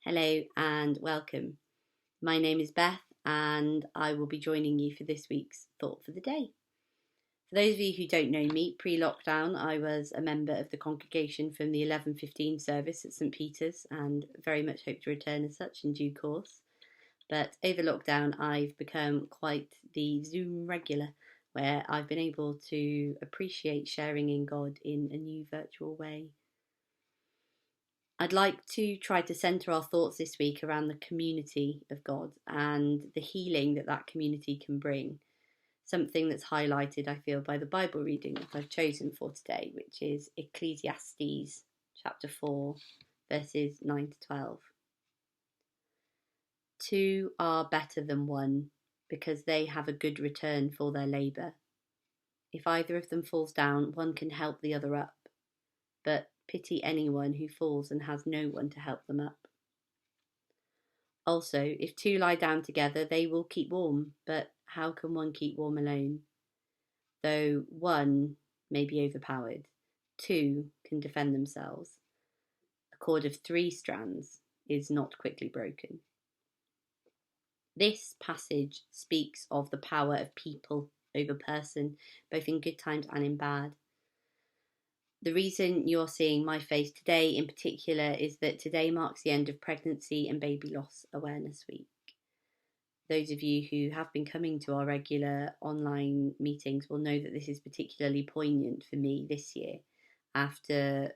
Hello and welcome. My name is Beth and I will be joining you for this week's Thought for the Day. For those of you who don't know me, pre-lockdown I was a member of the congregation from the 11:15 service at St Peter's and very much hope to return as such in due course. But over lockdown I've become quite the Zoom regular, where I've been able to appreciate sharing in God in a new virtual way. I'd like to try to centre our thoughts this week around the community of God and the healing that community can bring. Something that's highlighted, I feel, by the Bible reading that I've chosen for today, which is Ecclesiastes Chapter 4, verses 9 to 12. Two are better than one, because they have a good return for their labour. If either of them falls down, one can help the other up. But pity anyone who falls and has no one to help them up. Also, if two lie down together, they will keep warm, but how can one keep warm alone? Though one may be overpowered, two can defend themselves. A cord of 3 strands is not quickly broken. This passage speaks of the power of people over person, both in good times and in bad. The reason you're seeing my face today in particular is that today marks the end of Pregnancy and Baby Loss Awareness Week. Those of you who have been coming to our regular online meetings will know that this is particularly poignant for me this year, after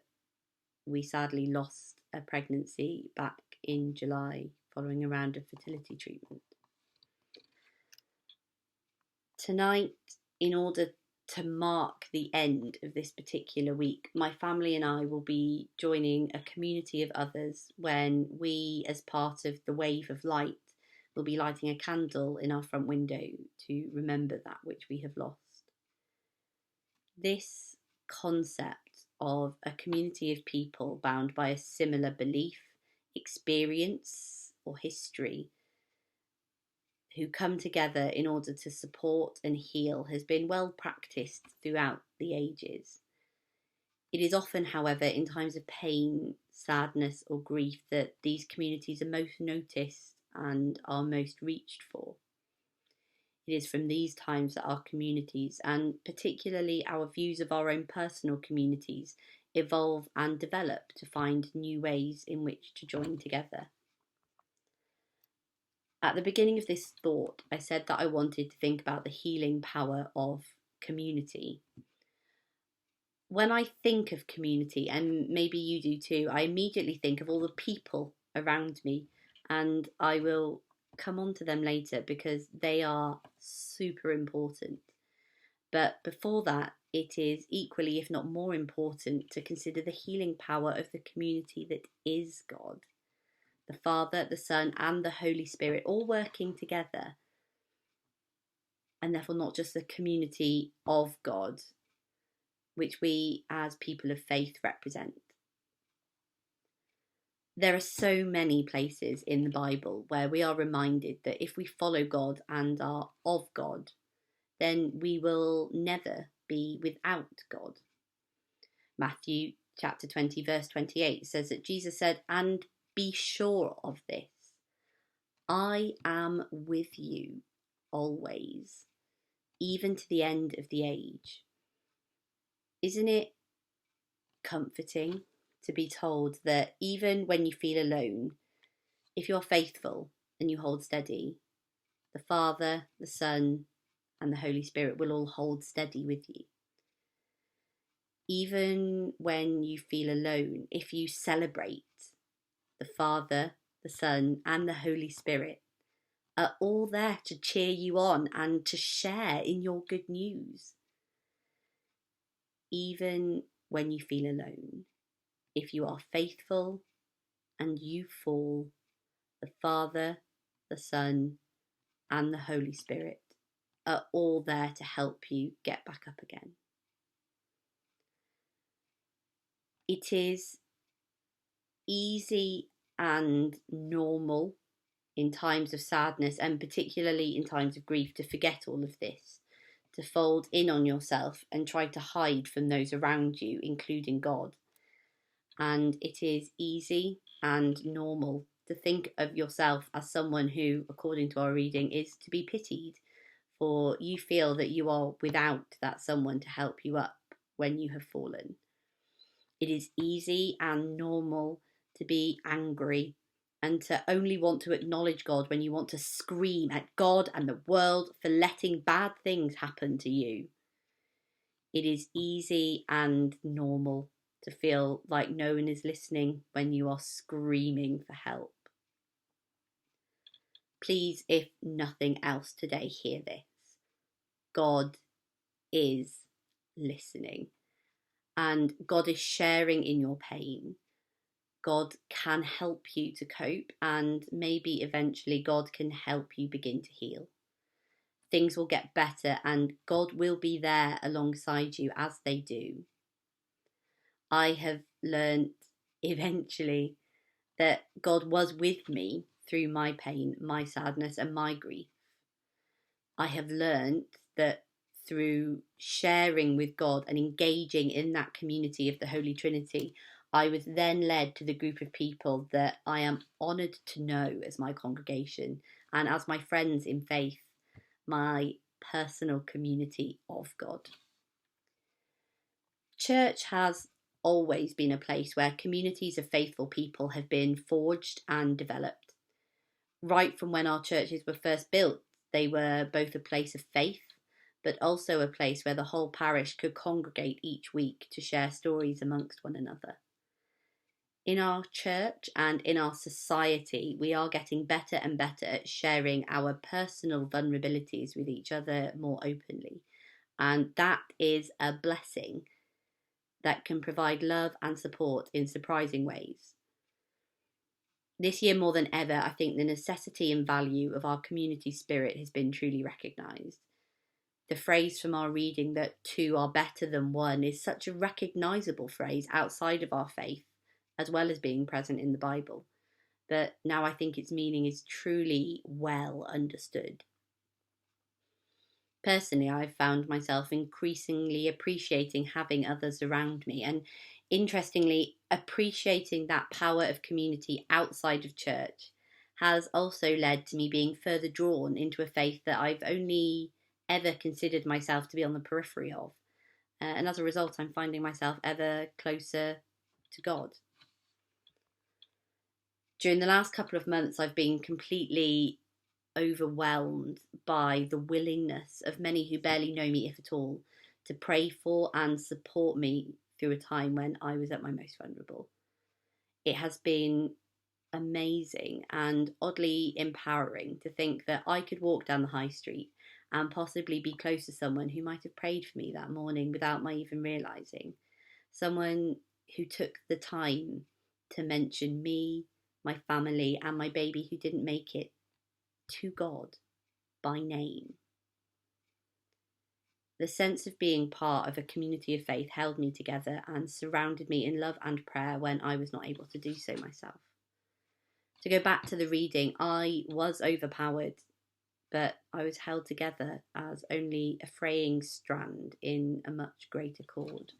we sadly lost a pregnancy back in July following a round of fertility treatment. Tonight, in order to mark the end of this particular week, my family and I will be joining a community of others when we, as part of the wave of light, will be lighting a candle in our front window to remember that which we have lost. This concept of a community of people bound by a similar belief, experience, or history, who come together in order to support and heal, has been well practiced throughout the ages. It is often, however, in times of pain, sadness, or grief that these communities are most noticed and are most reached for. It is from these times that our communities, and particularly our views of our own personal communities, evolve and develop to find new ways in which to join together. At the beginning of this thought, I said that I wanted to think about the healing power of community. When I think of community, and maybe you do too, I immediately think of all the people around me, and I will come on to them later because they are super important. But before that, it is equally, if not more important, to consider the healing power of the community that is God. The Father, the Son, and the Holy Spirit all working together, and therefore not just the community of God, which we as people of faith represent. There are so many places in the Bible where we are reminded that if we follow God and are of God, then we will never be without God. Matthew chapter 20 verse 28 says that Jesus said, "And be sure of this, I am with you always, even to the end of the age." Isn't it comforting to be told that even when you feel alone, if you're faithful and you hold steady, the Father, the Son, and the Holy Spirit will all hold steady with you? Even when you feel alone, if you celebrate, the Father, the Son, and the Holy Spirit are all there to cheer you on and to share in your good news. Even when you feel alone, if you are faithful and you fall, the Father, the Son, and the Holy Spirit are all there to help you get back up again. It is easy and normal in times of sadness, and particularly in times of grief, to forget all of this, to fold in on yourself and try to hide from those around you, including God. And it is easy and normal to think of yourself as someone who, according to our reading, is to be pitied, for you feel that you are without that someone to help you up when you have fallen. It is easy and normal to be angry and to only want to acknowledge God when you want to scream at God and the world for letting bad things happen to you. It is easy and normal to feel like no one is listening when you are screaming for help. Please, if nothing else today, hear this. God is listening, and God is sharing in your pain. God can help you to cope, and maybe eventually God can help you begin to heal. Things will get better, and God will be there alongside you as they do. I have learned eventually that God was with me through my pain, my sadness, and my grief. I have learned that through sharing with God and engaging in that community of the Holy Trinity, I was then led to the group of people that I am honoured to know as my congregation and as my friends in faith, my personal community of God. Church has always been a place where communities of faithful people have been forged and developed. Right from when our churches were first built, they were both a place of faith, but also a place where the whole parish could congregate each week to share stories amongst one another. In our church and in our society, we are getting better and better at sharing our personal vulnerabilities with each other more openly. And that is a blessing that can provide love and support in surprising ways. This year, more than ever, I think the necessity and value of our community spirit has been truly recognised. The phrase from our reading that two are better than one is such a recognisable phrase outside of our faith, as well as being present in the Bible. But now I think its meaning is truly well understood. Personally, I've found myself increasingly appreciating having others around me, and interestingly, appreciating that power of community outside of church has also led to me being further drawn into a faith that I've only ever considered myself to be on the periphery of. And as a result, I'm finding myself ever closer to God. During the last couple of months, I've been completely overwhelmed by the willingness of many who barely know me, if at all, to pray for and support me through a time when I was at my most vulnerable. It has been amazing and oddly empowering to think that I could walk down the high street and possibly be close to someone who might have prayed for me that morning without my even realising. Someone who took the time to mention me, my family, and my baby who didn't make it to God by name. The sense of being part of a community of faith held me together and surrounded me in love and prayer when I was not able to do so myself. To go back to the reading, I was overpowered, but I was held together as only a fraying strand in a much greater cord.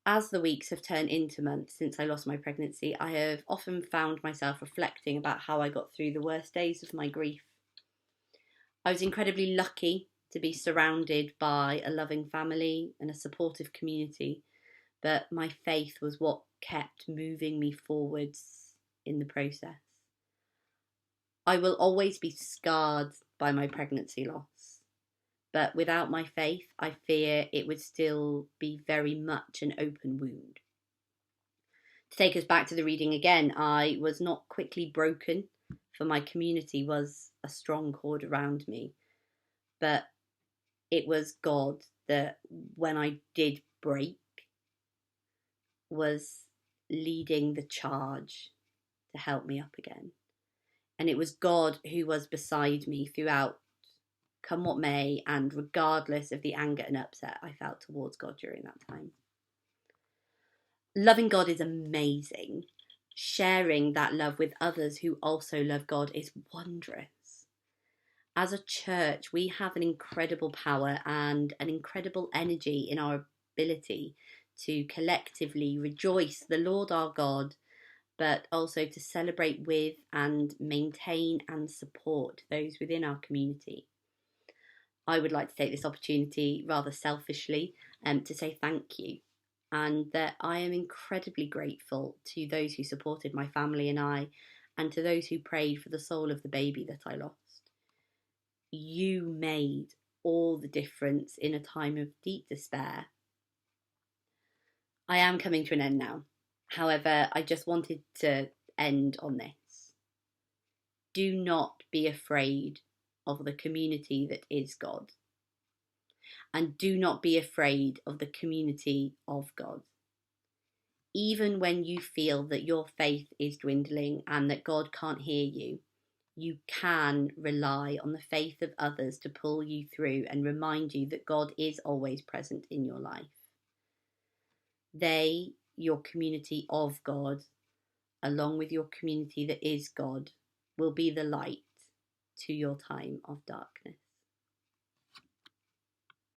As the weeks have turned into months since I lost my pregnancy, I have often found myself reflecting about how I got through the worst days of my grief. I was incredibly lucky to be surrounded by a loving family and a supportive community, but my faith was what kept moving me forwards in the process. I will always be scarred by my pregnancy loss, but without my faith, I fear it would still be very much an open wound. To take us back to the reading again, I was not quickly broken, for my community was a strong cord around me. But it was God that, when I did break, was leading the charge to help me up again. And it was God who was beside me throughout, come what may, and regardless of the anger and upset I felt towards God during that time. Loving God is amazing. Sharing that love with others who also love God is wondrous. As a church, we have an incredible power and an incredible energy in our ability to collectively rejoice the Lord our God, but also to celebrate with and maintain and support those within our community. I would like to take this opportunity rather selfishly to say thank you, and that I am incredibly grateful to those who supported my family and I, and to those who prayed for the soul of the baby that I lost. You made all the difference in a time of deep despair. I am coming to an end now. However, I just wanted to end on this. Do not be afraid of the community that is God. And do not be afraid of the community of God. Even when you feel that your faith is dwindling and that God can't hear you, you can rely on the faith of others to pull you through and remind you that God is always present in your life. They, your community of God, along with your community that is God, will be the light to your time of darkness.